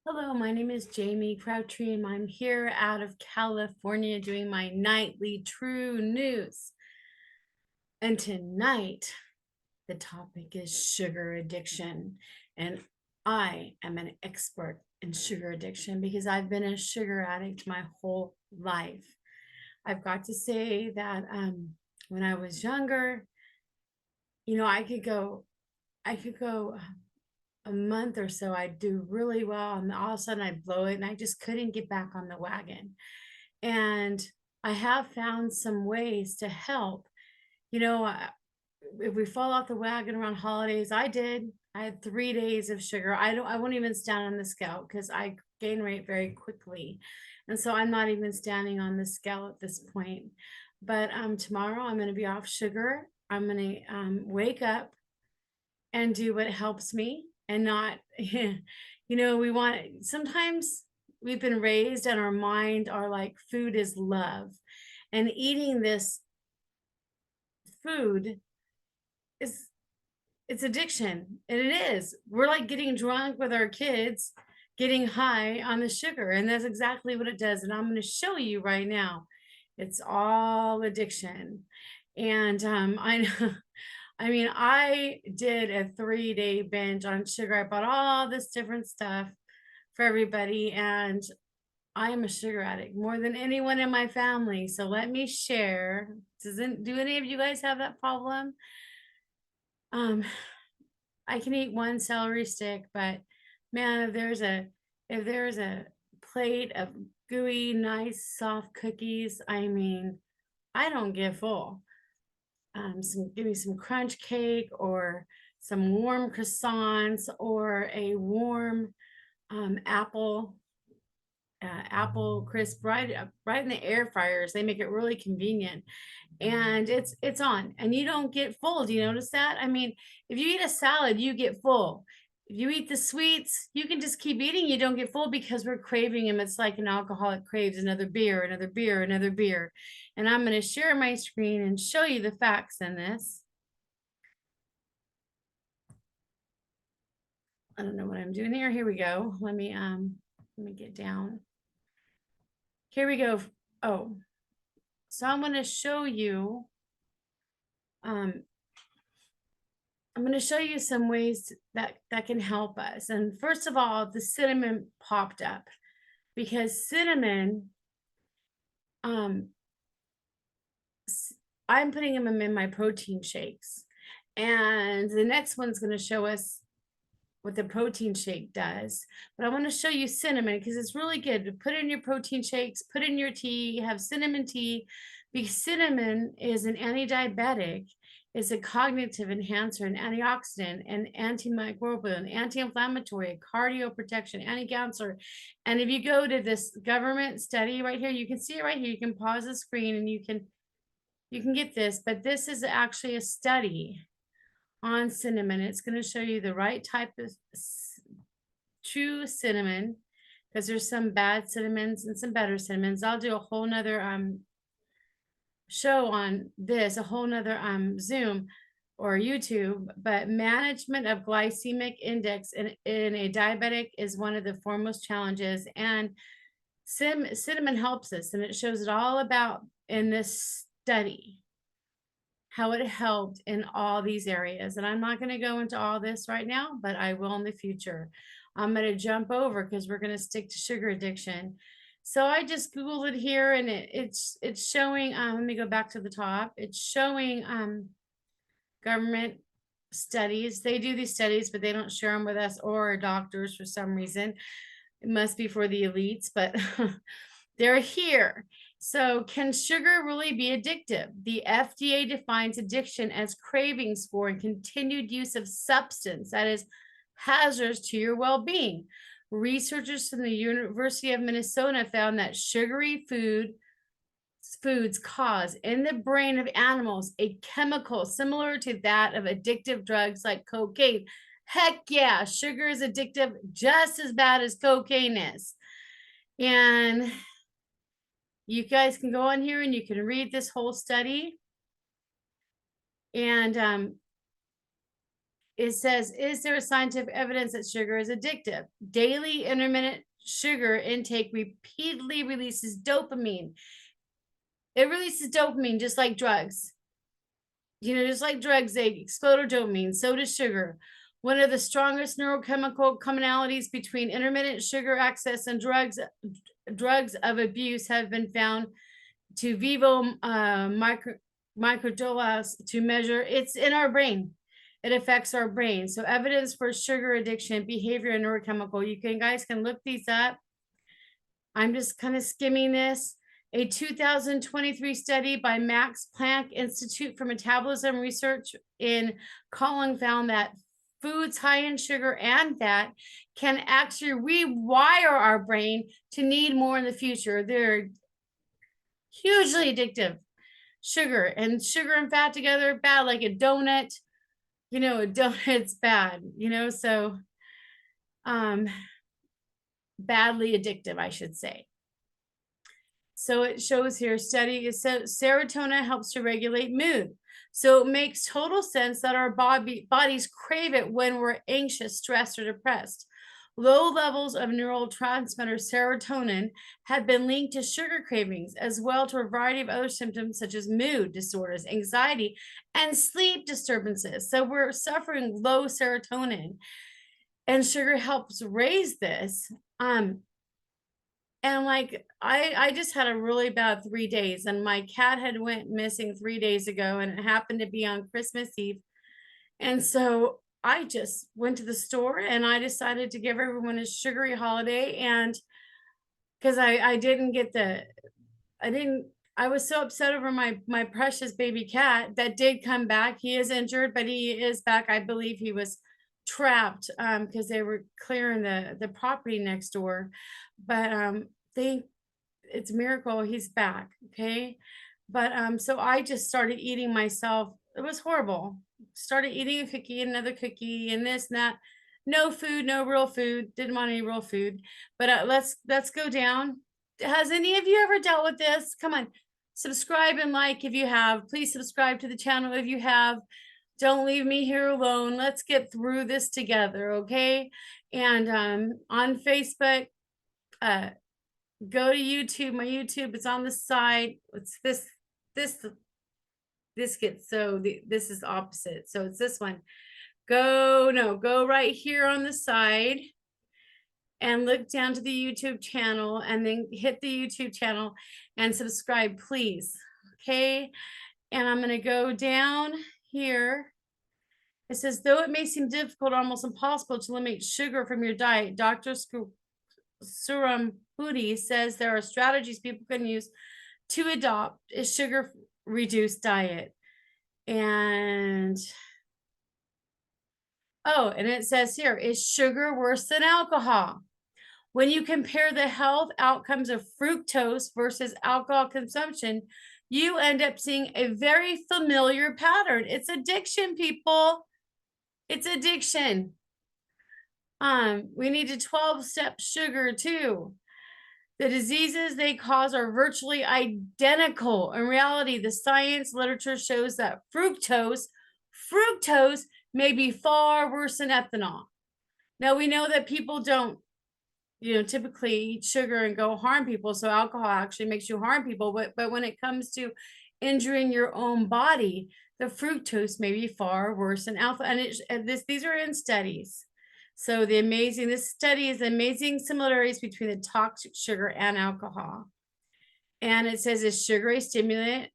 Hello, my name is Jamie Crabtree, and I'm here out of California doing my nightly True News. And tonight, the topic is sugar addiction. And I am an expert in sugar addiction because I've been a sugar addict my whole life. I've got to say that when I was younger, I could go a month or so, I'd do really well, and all of a sudden I'd blow it, and I just couldn't get back on the wagon. And I have found some ways to help. You know, uh, if we fall off the wagon around holidays, I did. I had 3 days of sugar. I won't even stand on the scale because I gain weight very quickly. And so I'm not even standing on the scale at this point. But tomorrow I'm going to be off sugar. I'm going to wake up and do what helps me and not, we want, sometimes we've been raised and our mind are like food is love. And eating this food is it's addiction. And it is. We're like getting drunk with our kids, getting high on the sugar. And that's exactly what it does. And I'm going to show you right now. It's all addiction. And I know I mean, I did a 3-day binge on sugar. I bought all this different stuff for everybody, and I am a sugar addict more than anyone in my family. So let me share. Doesn't do any of you guys have that problem? Um, I can eat one celery stick, but man, if there's a plate of gooey, nice, soft cookies, I mean, I don't get full. Give me some crunch cake or some warm croissants or a warm apple apple crisp right in the air fryers. They make it really convenient, and it's on, and you don't get full. Do you notice that? I mean, if you eat a salad, you get full. If you eat the sweets, you can just keep eating. You don't get full because we're craving them. It's like an alcoholic craves another beer, another beer, another beer. And I'm going to share my screen and show you the facts in this. I don't know what I'm doing here. Here we go. Let me get down. Here we go. Oh, so I'm going to show you um I'm going to show you some ways that can help us. And first of all, the cinnamon popped up because cinnamon um I'm putting them in my protein shakes. And the next one's going to show us what the protein shake does. But I want to show you cinnamon because it's really good to put in your protein shakes, put in your tea, have cinnamon tea, because cinnamon is an anti-diabetic, is a cognitive enhancer, an antioxidant, an antimicrobial, an anti-inflammatory, cardio protection, anti-cancer. And if you go to this government study right here, you can see it right here. You can pause the screen and you can get this, but this is actually a study on cinnamon. It's going to show you the right type of true cinnamon because there's some bad cinnamons and some better cinnamons. I'll do a whole nother show on this, a whole nother Zoom or YouTube, but management of glycemic index in a diabetic is one of the foremost challenges. And cinnamon helps us, and it shows it all about in this study how it helped in all these areas. And I'm not going to go into all this right now, but I will in the future. I'm going to jump over because we're going to stick to sugar addiction. So I just Googled it here, and it's showing, let me go back to the top. It's showing government studies. They do these studies, but they don't share them with us or our doctors for some reason. It must be for the elites, but they're here. So, can sugar really be addictive? The FDA defines addiction as cravings for and continued use of substance that is hazardous to your well being. Researchers from the University of Minnesota found that sugary foods cause in the brain of animals a chemical similar to that of addictive drugs like cocaine. Heck yeah, sugar is addictive just as bad as cocaine is. And you guys can go on here and you can read this whole study. And it says, is there scientific evidence that sugar is addictive? Daily intermittent sugar intake repeatedly releases dopamine. It releases dopamine just like drugs. Just like drugs, they explode dopamine. So does sugar. One of the strongest neurochemical commonalities between intermittent sugar access and drugs of abuse have been found to vivo microdose to measure. It's in our brain. It affects our brain. So evidence for sugar addiction, behavior, and neurochemical. You guys can look these up. I'm just kind of skimming this. A 2023 study by Max Planck Institute for Metabolism Research in Colin found that foods high in sugar and fat can actually rewire our brain to need more in the future. They're hugely addictive. Sugar and fat together, bad, like a donut. A donut's bad, so badly addictive, I should say. So it shows here, study is serotonin helps to regulate mood. So it makes total sense that our bodies crave it when we're anxious, stressed, or depressed. Low levels of neurotransmitter serotonin have been linked to sugar cravings, as well to a variety of other symptoms such as mood disorders, anxiety, and sleep disturbances. So we're suffering low serotonin, and sugar helps raise this. And like I just had a really bad 3 days, and my cat had went missing 3 days ago, and it happened to be on Christmas Eve. And so I just went to the store and I decided to give everyone a sugary holiday. And because I was so upset over my precious baby cat that did come back. He is injured, but he is back. I believe he was trapped because they were clearing the property next door. But it's a miracle he's back. Okay. But so I just started eating myself. It was horrible. Started eating a cookie, another cookie, and this and that. No food, no real food. Didn't want any real food. But let's go down. Has any of you ever dealt with this? Come on, subscribe and like if you have. Please subscribe to the channel if you have. Don't leave me here alone. Let's get through this together, okay? And on Facebook, go to YouTube. My YouTube is on the side. It's this gets this is opposite. So it's this one. Go right here on the side and look down to the YouTube channel and then hit the YouTube channel and subscribe, please. Okay. And I'm going to go down here. It says, though it may seem difficult, almost impossible to eliminate sugar from your diet, Dr. Suram Hudi says there are strategies people can use to adopt a sugar-reduced diet. And it says here, is sugar worse than alcohol? When you compare the health outcomes of fructose versus alcohol consumption, you end up seeing a very familiar pattern. It's addiction, people. It's addiction. We need a 12-step sugar too. The diseases they cause are virtually identical. In reality, the science literature shows that fructose may be far worse than ethanol. Now, we know that people don't, typically eat sugar and go harm people. So alcohol actually makes you harm people. But when it comes to injuring your own body, the fructose may be far worse than alpha. And these are in studies. So this study is amazing similarities between the toxic sugar and alcohol. And it says, is sugar a stimulant?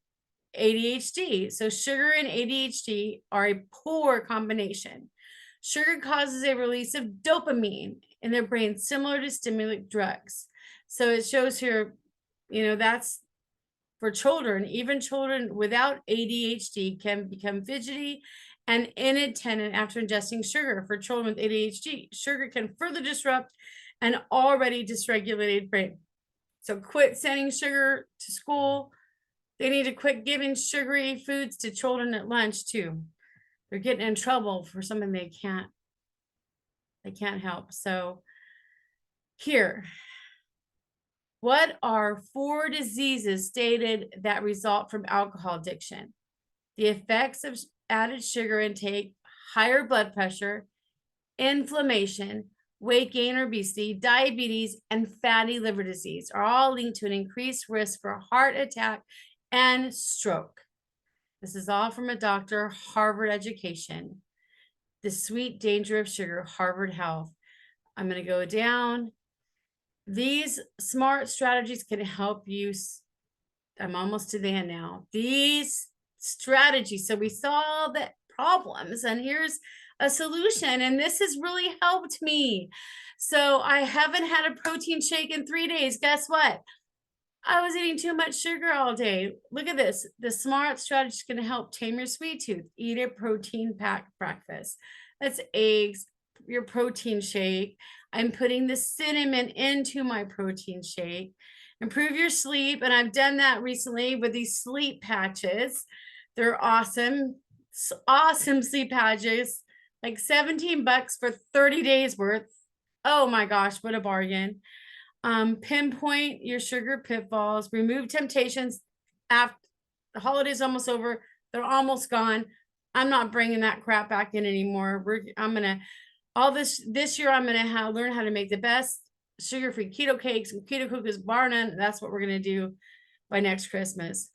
ADHD. So sugar and ADHD are a poor combination. Sugar causes a release of dopamine in their brain, similar to stimulant drugs. So it shows here, that's for children. Even children without ADHD can become fidgety and inattentive after ingesting sugar. For children with ADHD, sugar can further disrupt an already dysregulated brain. So quit sending sugar to school. They need to quit giving sugary foods to children at lunch too. They're getting in trouble for something they can't help. So here, what are 4 diseases stated that result from alcohol addiction? The effects of added sugar intake, higher blood pressure, inflammation, weight gain or obesity, diabetes, and fatty liver disease are all linked to an increased risk for heart attack and stroke. This is all from a doctor, Harvard education. The Sweet Danger of Sugar, Harvard Health. I'm going to go down. These smart strategies can help you. I'm almost to the end now. These strategies. So we saw the problems, and here's a solution. And this has really helped me. So I haven't had a protein shake in 3 days. Guess what? I was eating too much sugar all day. Look at this. The smart strategy is going to help tame your sweet tooth. Eat a protein packed breakfast. That's eggs, your protein shake. I'm putting the cinnamon into my protein shake. Improve your sleep. And I've done that recently with these sleep patches. They're awesome. Awesome sleep patches. Like 17 bucks for 30 days worth. Oh my gosh, what a bargain. Pinpoint your sugar pitfalls, remove temptations after the holidays almost over. They're almost gone. I'm not bringing that crap back in anymore. I'm gonna this year. I'm gonna learn how to make the best sugar-free keto cakes and keto cookies, bar none. That's what we're gonna do by next Christmas.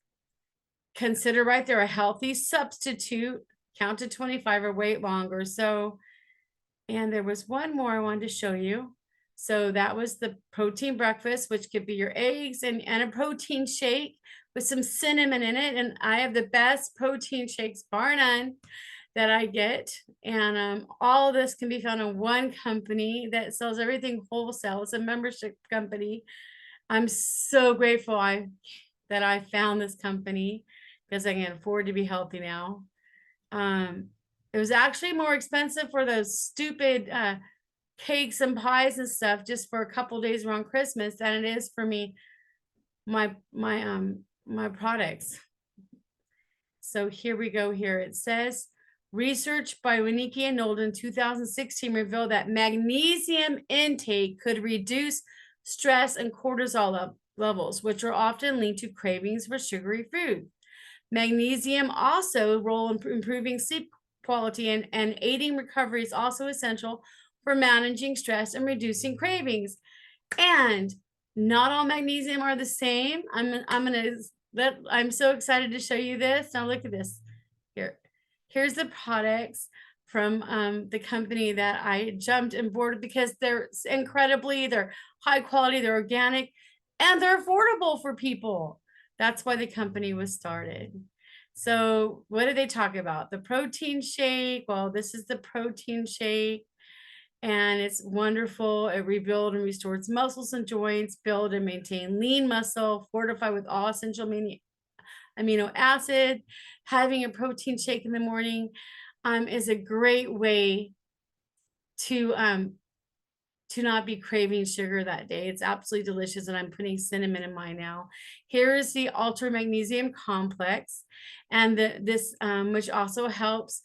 Consider right there a healthy substitute. Count to 25 or wait longer. So, and there was one more I wanted to show you. So that was the protein breakfast, which could be your eggs and a protein shake with some cinnamon in it. And I have the best protein shakes, bar none, that I get. And all of this can be found in one company that sells everything wholesale. It's a membership company. I'm so grateful that I found this company because I can afford to be healthy now. It was actually more expensive for those stupid cakes and pies and stuff just for a couple days around Christmas than it is for me, my products. So here we go here. It says, research by Winnicki and Nolden 2016 revealed that magnesium intake could reduce stress and cortisol levels, which are often linked to cravings for sugary food. Magnesium also role in improving sleep quality and aiding recovery is also essential for managing stress and reducing cravings. And not all magnesium are the same. I'm so excited to show you this. Now look at this. Here's the products from the company that I jumped and boarded because they're high quality, they're organic, and they're affordable for people. That's why the company was started. So what do they talk about? The protein shake. Well, this is the protein shake. And it's wonderful. It rebuilds and restores muscles and joints, build and maintain lean muscle, fortify with all essential amino acid. Having a protein shake in the morning is a great way to not be craving sugar that day. It's absolutely delicious, and I'm putting cinnamon in mine now. Here is the Ultra Magnesium Complex, and this which also helps.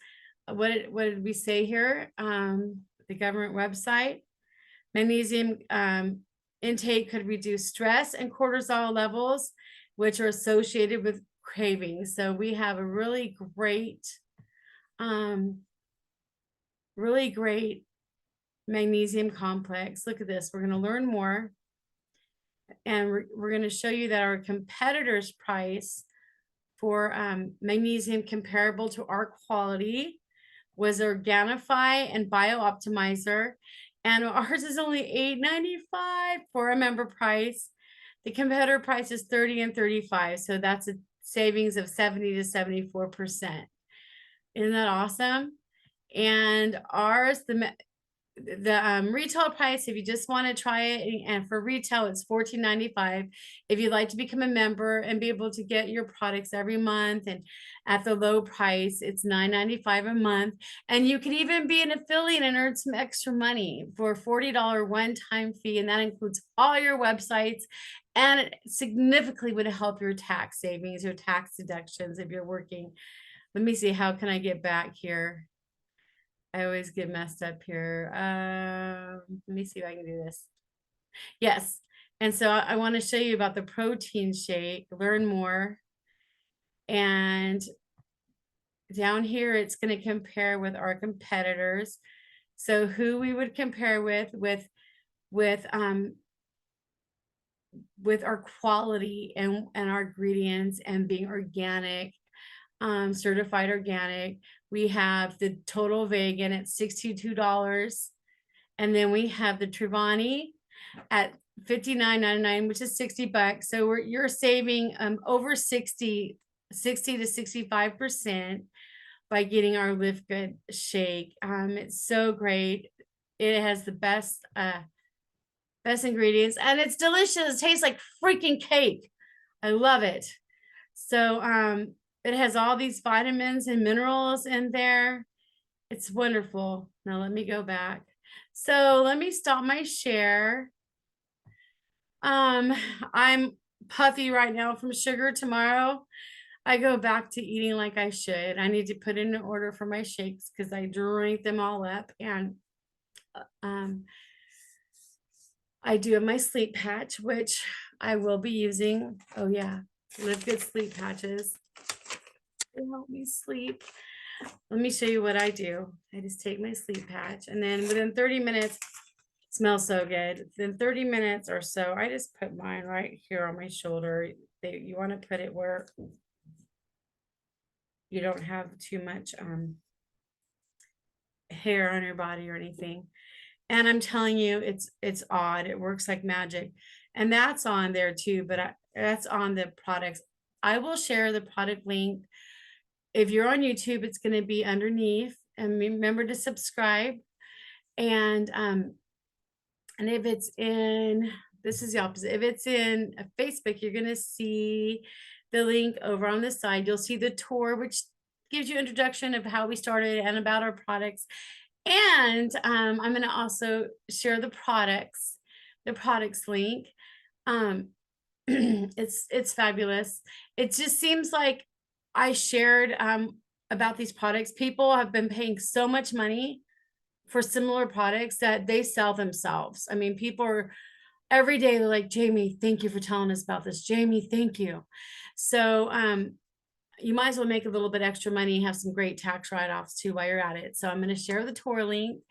What did we say here? The government website. Magnesium intake could reduce stress and cortisol levels, which are associated with cravings. So we have a really great magnesium complex. Look at this. We're going to learn more. And we're going to show you that our competitor's price for magnesium comparable to our quality was Organifi and BioOptimizer. And ours is only $8.95 for a member price. The competitor price is $30 and $35. So that's a savings of 70 to 74%. Isn't that awesome? And ours, the retail price, if you just want to try it, and for retail, it's $14.95. If you'd like to become a member and be able to get your products every month and at the low price, it's $9.95 a month. And you can even be an affiliate and earn some extra money for a $40 one-time fee. And that includes all your websites, and it significantly would help your tax savings, your tax deductions if you're working. Let me see, how can I get back here? I always get messed up here. Let me see if I can do this. Yes. And so I want to show you about the protein shake, learn more. And down here, it's going to compare with our competitors. So who we would compare with with our quality and our ingredients and being organic, certified organic. We have the total vegan at $62. And then we have the Trivani at $59.99, which is $60. So you're saving over 60 to 65% by getting our Live Good shake. It's so great. It has the best ingredients, and it's delicious. It tastes like freaking cake. I love it. So it has all these vitamins and minerals in there. It's wonderful. Now let me go back. So let me stop my share. I'm puffy right now from sugar. Tomorrow I go back to eating like I should. I need to put in an order for my shakes because I drink them all up. And I do have my sleep patch, which I will be using. Oh yeah, Live Good sleep patches. They help me sleep. Let me show you what I do. I just take my sleep patch, and then within 30 minutes, it smells so good. Within 30 minutes or so, I just put mine right here on my shoulder. You want to put it where you don't have too much hair on your body or anything. And I'm telling you, it's odd. It works like magic. And that's on there too, but that's on the products. I will share the product link. If you're on YouTube, it's going to be underneath. And remember to subscribe. And if it's in, this is the opposite. If it's in Facebook, you're going to see the link over on the side. You'll see the tour, which gives you introduction of how we started and about our products. And I'm going to also share the products link. It's fabulous. It just seems like I shared about these products. People have been paying so much money for similar products that they sell themselves. I mean, people are every day, they're like, Jamie, thank you for telling us about this. Jamie, thank you. So you might as well make a little bit extra money, have some great tax write-offs too while you're at it. So I'm going to share the tour link,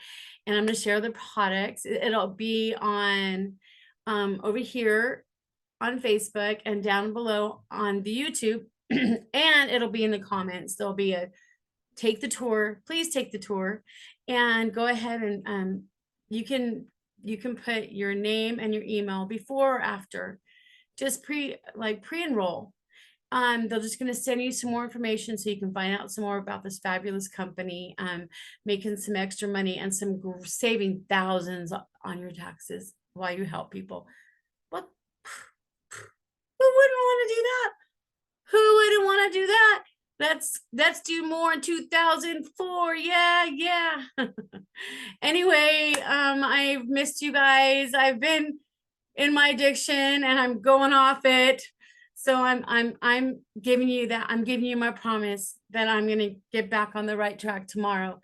and I'm going to share the products. It'll be on over here on Facebook and down below on the YouTube, and it'll be in the comments. There'll be a take the tour. Please take the tour, and go ahead and you can put your name and your email before or after, just pre-enroll. They're just going to send you some more information so you can find out some more about this fabulous company, making some extra money and saving thousands on your taxes while you help people. What? Who wouldn't want to do that? Who wouldn't want to do that? Let's do more in 2004. Yeah. Anyway, I've missed you guys. I've been in my addiction and I'm going off it. So I'm giving you that. I'm giving you my promise that I'm going to get back on the right track tomorrow.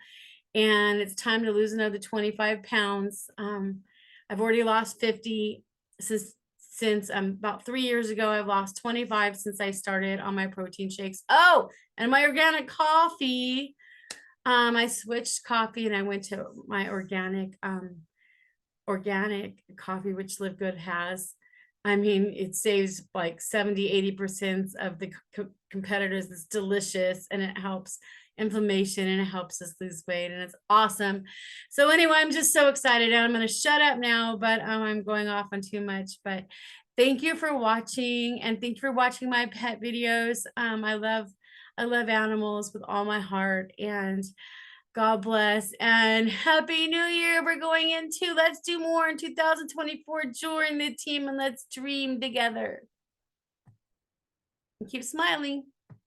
And it's time to lose another 25 pounds. I've already lost 50 since about 3 years ago. I've lost 25 since I started on my protein shakes. Oh, and my organic coffee. I switched coffee and I went to my organic coffee, which Live Good has. I mean, it saves like 70-80% of the competitors. It's delicious and it helps inflammation and it helps us lose weight, and it's awesome. So anyway, I'm just so excited, and I'm going to shut up now, but I'm going off on too much. But thank you for watching, and thank you for watching my pet videos. I love animals with all my heart, and God bless and Happy New Year. We're going into Let's Do More in 2024. Join the team and let's dream together. And keep smiling.